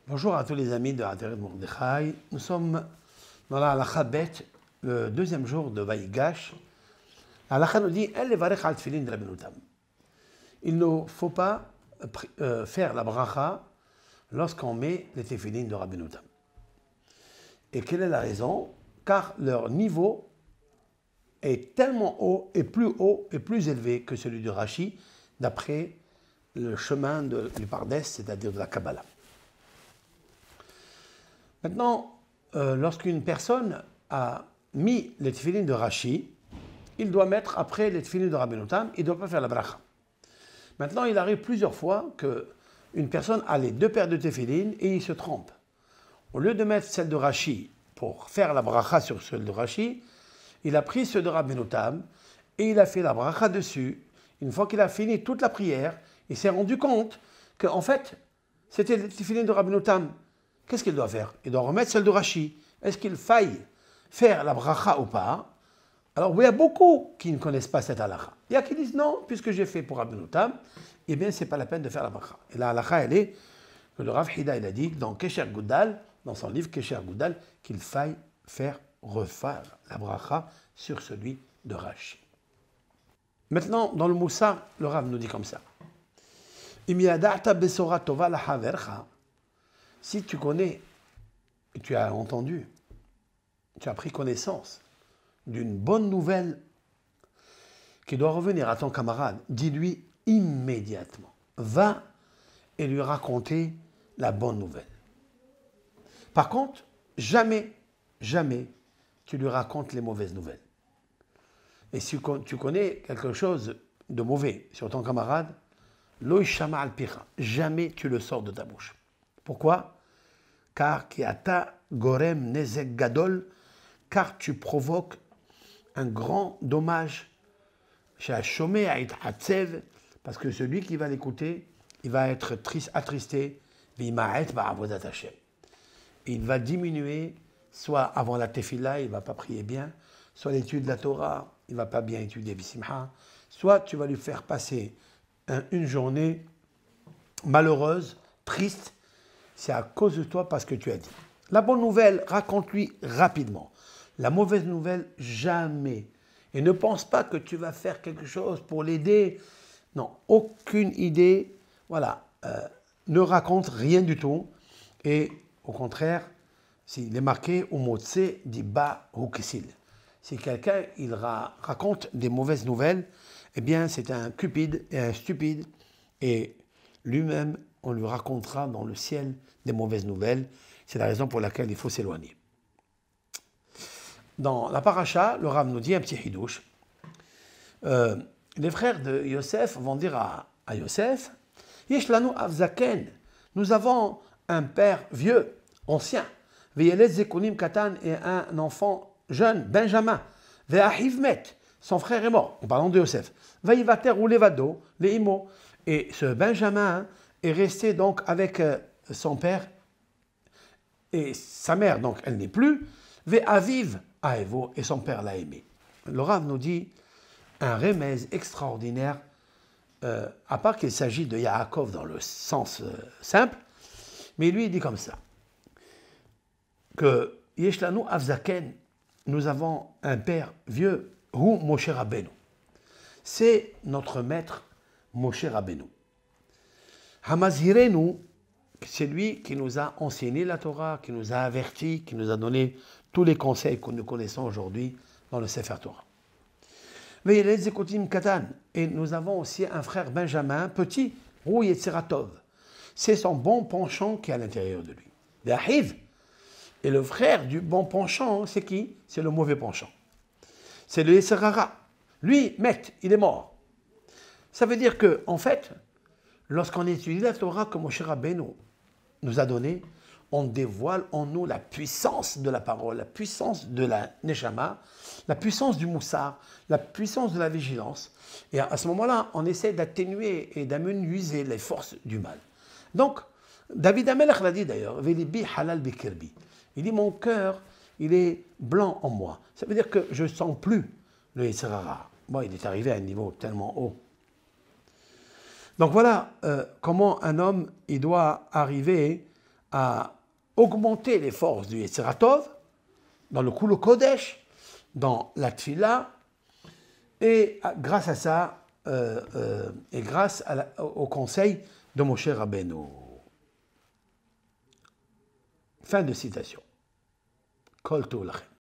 Bonjour à tous les amis de Aderet Mordechai. Nous sommes dans la halakha bet, le deuxième jour de Vaïgash. La halakha nous dit El levarech al tefillin de Rabbeinu Tam. Il ne faut pas faire la bracha lorsqu'on met les tefillin de Rabbeinu Tam. Et quelle est la raison? Car leur niveau est tellement haut et plus élevé que celui du Rashi, d'après le chemin du Pardes, c'est-à-dire de la Kabbalah. Maintenant, lorsqu'une personne a mis les tefillin de Rashi, il doit mettre après les tefillin de Rabbeinu Tam, il ne doit pas faire la bracha. Maintenant, il arrive plusieurs fois qu'une personne a les deux paires de tefillin et il se trompe. Au lieu de mettre celle de Rashi pour faire la bracha sur celle de Rashi, il a pris ceux de Rabbeinu Tam et il a fait la bracha dessus. Une fois qu'il a fini toute la prière, il s'est rendu compte qu'en fait, c'était les tefillin de Rabbeinu Tam. Qu'est-ce qu'il doit faire? Il doit remettre celle de Rashi. Est-ce qu'il faille faire la bracha ou pas? Alors, il y a beaucoup qui ne connaissent pas cette halakha. Il y a qui disent non, puisque j'ai fait pour Rabbeinu Tam, eh bien, ce n'est pas la peine de faire la bracha. Et la halakha, elle est que le Rav Hida, il a dit dans Kesher Goudal, dans son livre Kesher Goudal, qu'il faille refaire la bracha sur celui de Rashi. Maintenant, dans le Moussar, le Rav nous dit comme ça. Si tu connais, tu as entendu, tu as pris connaissance d'une bonne nouvelle qui doit revenir à ton camarade, dis-lui immédiatement. Va et lui raconter la bonne nouvelle. Par contre, jamais tu lui racontes les mauvaises nouvelles. Et si tu connais quelque chose de mauvais sur ton camarade, lo yishama al picha, jamais tu le sors de ta bouche. Pourquoi? Car kiata gorem nezek gadol, car tu provoques un grand dommage chez Hashomé Atzev, parce que celui qui va l'écouter, il va être attristé, il va diminuer, soit avant la tefila, il ne va pas prier bien, soit l'étude de la Torah, il ne va pas bien étudier Bissimha, soit tu vas lui faire passer une journée malheureuse, triste. C'est à cause de toi parce que tu as dit. La bonne nouvelle, raconte-lui rapidement. La mauvaise nouvelle, jamais. Et ne pense pas que tu vas faire quelque chose pour l'aider. Non, aucune idée. Voilà, ne raconte rien du tout. Et au contraire, s'il est marqué au mot tse dit ba ou kisil. Si quelqu'un il raconte des mauvaises nouvelles, eh bien c'est un cupide et un stupide. Et lui-même, on lui racontera dans le ciel des mauvaises nouvelles. C'est la raison pour laquelle il faut s'éloigner. Dans la paracha, le Rav nous dit un petit hidouche. Les frères de Yosef vont dire à Yosef, Yesh lanu avzaken, nous avons un père vieux, ancien, Veyelez zekunim katan et un enfant jeune, Benjamin, Ve'ahiv met, son frère est mort, en parlant de Yosef, Vayivater ou levado, leimo, et ce Benjamin est resté donc avec son père et sa mère, donc elle n'est plus, Ve'aviv aevo, et son père l'a aimé. Le Rav nous dit un remèze extraordinaire, à part qu'il s'agit de Yaakov dans le sens simple, mais lui il dit comme ça, que Yeshlanu avzaken, nous avons un père vieux, Hu Moshe Rabbeinu. C'est notre maître Moshe Rabbeinu. Hamazirenu, c'est lui qui nous a enseigné la Torah, qui nous a avertis, qui nous a donné tous les conseils que nous connaissons aujourd'hui dans le Sefer Torah. Et nous avons aussi un frère Benjamin, petit, Rou Yetziratov. C'est son bon penchant qui est à l'intérieur de lui. L'ahiv. Et le frère du bon penchant, c'est qui? C'est le mauvais penchant. C'est le Yetzirara. Lui, Met, il est mort. Ça veut dire que, en fait, lorsqu'on étudie la Torah que Moshe Rabbeinu nous a donnée, on dévoile en nous la puissance de la parole, la puissance de la Neshama, la puissance du Moussar, la puissance de la vigilance. Et à ce moment-là, on essaie d'atténuer et d'amenuiser les forces du mal. Donc, David Amelech l'a dit d'ailleurs, Velibi halal bikirbi. Il dit, mon cœur, il est blanc en moi. Ça veut dire que je ne sens plus le Yetzirara. Bon, il est arrivé à un niveau tellement haut. Donc voilà comment un homme il doit arriver à augmenter les forces du Yetzer Tov dans le Kulo Kodesh, dans la Tfila, et grâce à ça, et grâce au conseil de Moshe Rabbeinu. Fin de citation. Kol Tov Lachem.